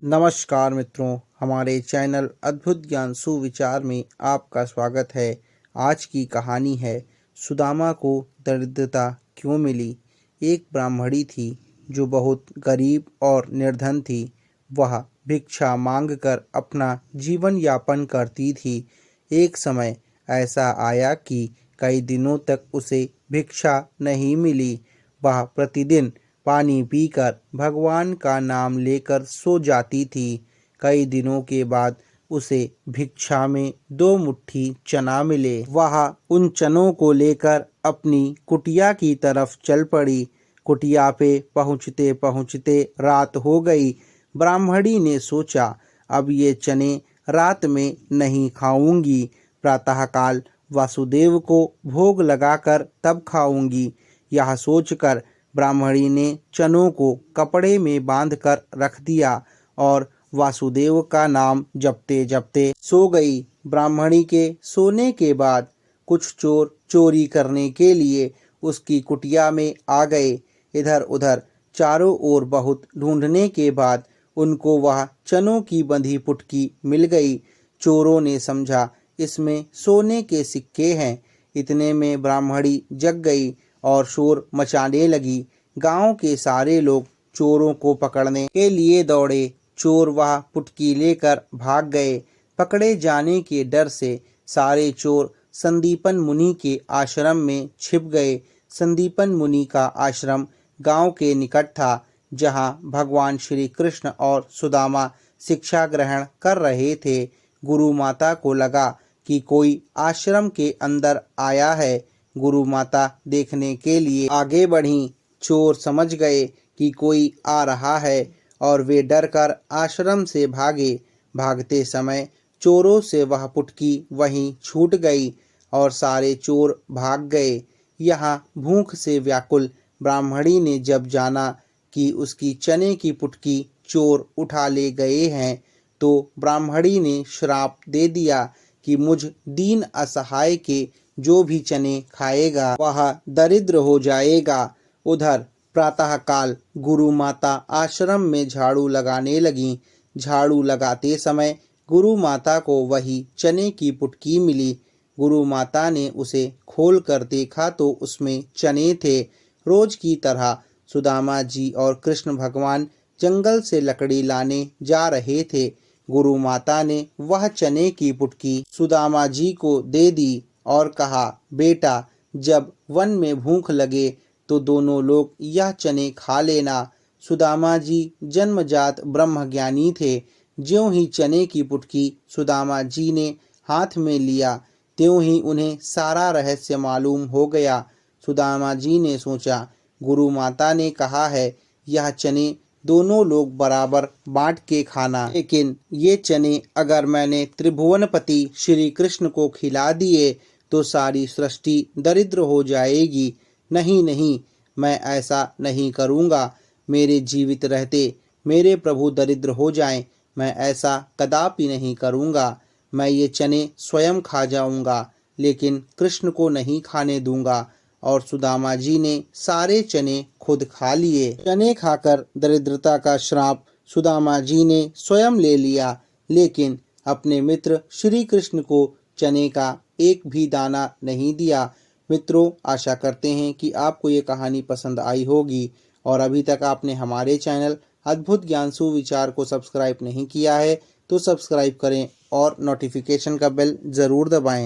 नमस्कार मित्रों, हमारे चैनल अद्भुत ज्ञान सुविचार में आपका स्वागत है। आज की कहानी है सुदामा को दरिद्रता क्यों मिली। एक ब्राह्मणी थी जो बहुत गरीब और निर्धन थी। वह भिक्षा मांगकर अपना जीवन यापन करती थी। एक समय ऐसा आया कि कई दिनों तक उसे भिक्षा नहीं मिली। वह प्रतिदिन पानी पीकर भगवान का नाम लेकर सो जाती थी। कई दिनों के बाद उसे भिक्षा में 2 मुट्ठी चना मिले। वह उन चनों को लेकर अपनी कुटिया की तरफ चल पड़ी। कुटिया पे पहुँचते पहुँचते रात हो गई। ब्राह्मणी ने सोचा, अब ये चने रात में नहीं खाऊंगी, प्रातःकाल वासुदेव को भोग लगाकर तब खाऊंगी। यह सोचकर ब्राह्मणी ने चनों को कपड़े में बांधकर रख दिया और वासुदेव का नाम जपते जपते सो गई। ब्राह्मणी के सोने के बाद कुछ चोर चोरी करने के लिए उसकी कुटिया में आ गए। इधर उधर चारों ओर बहुत ढूंढने के बाद उनको वह चनों की बंधी पुटकी मिल गई। चोरों ने समझा इसमें सोने के सिक्के हैं। इतने में ब्राह्मणी जग गई और शोर मचाने लगी। गांव के सारे लोग चोरों को पकड़ने के लिए दौड़े। चोर वह पुटकी लेकर भाग गए। पकड़े जाने के डर से सारे चोर संदीपन मुनि के आश्रम में छिप गए। संदीपन मुनि का आश्रम गांव के निकट था, जहां भगवान श्री कृष्ण और सुदामा शिक्षा ग्रहण कर रहे थे। गुरु माता को लगा कि कोई आश्रम के अंदर आया है। गुरु माता देखने के लिए आगे बढ़ी। चोर समझ गए कि कोई आ रहा है और वे डरकर आश्रम से भागे। भागते समय चोरों से वह पुटकी वहीं छूट गई और सारे चोर भाग गए। यहाँ भूख से व्याकुल ब्राह्मणी ने जब जाना कि उसकी चने की पुटकी चोर उठा ले गए हैं, तो ब्राह्मणी ने श्राप दे दिया कि मुझ दीन असहाय के जो भी चने खाएगा वह दरिद्र हो जाएगा। उधर प्रातःकाल गुरु माता आश्रम में झाड़ू लगाने लगीं। झाड़ू लगाते समय गुरु माता को वही चने की पुटकी मिली। गुरु माता ने उसे खोल कर देखा तो उसमें चने थे। रोज की तरह सुदामा जी और कृष्ण भगवान जंगल से लकड़ी लाने जा रहे थे। गुरु माता ने वह चने की पुटकी सुदामा जी को दे दी और कहा, बेटा, जब वन में भूख लगे तो दोनों लोग यह चने खा लेना। सुदामा जी जन्मजात ब्रह्मज्ञानी थे। ज्यों ही चने की पुटकी सुदामा जी ने हाथ में लिया, त्यों ही उन्हें सारा रहस्य मालूम हो गया। सुदामा जी ने सोचा, गुरु माता ने कहा है यह चने दोनों लोग बराबर बांट के खाना, लेकिन ये चने अगर मैंने त्रिभुवनपति श्री कृष्ण को खिला दिए तो सारी सृष्टि दरिद्र हो जाएगी। नहीं नहीं, मैं ऐसा नहीं करूँगा। मेरे जीवित रहते मेरे प्रभु दरिद्र हो जाएं, मैं ऐसा कदापि नहीं करूँगा। मैं ये चने स्वयं खा जाऊँगा, लेकिन कृष्ण को नहीं खाने दूंगा। और सुदामा जी ने सारे चने खुद खा लिए। चने खाकर दरिद्रता का श्राप सुदामा जी ने स्वयं ले लिया, लेकिन अपने मित्र श्री कृष्ण को चने का एक भी दाना नहीं दिया। मित्रों, आशा करते हैं कि आपको ये कहानी पसंद आई होगी और अभी तक आपने हमारे चैनल अद्भुत ज्ञान सुविचार को सब्सक्राइब नहीं किया है तो सब्सक्राइब करें और नोटिफिकेशन का बेल ज़रूर दबाएं।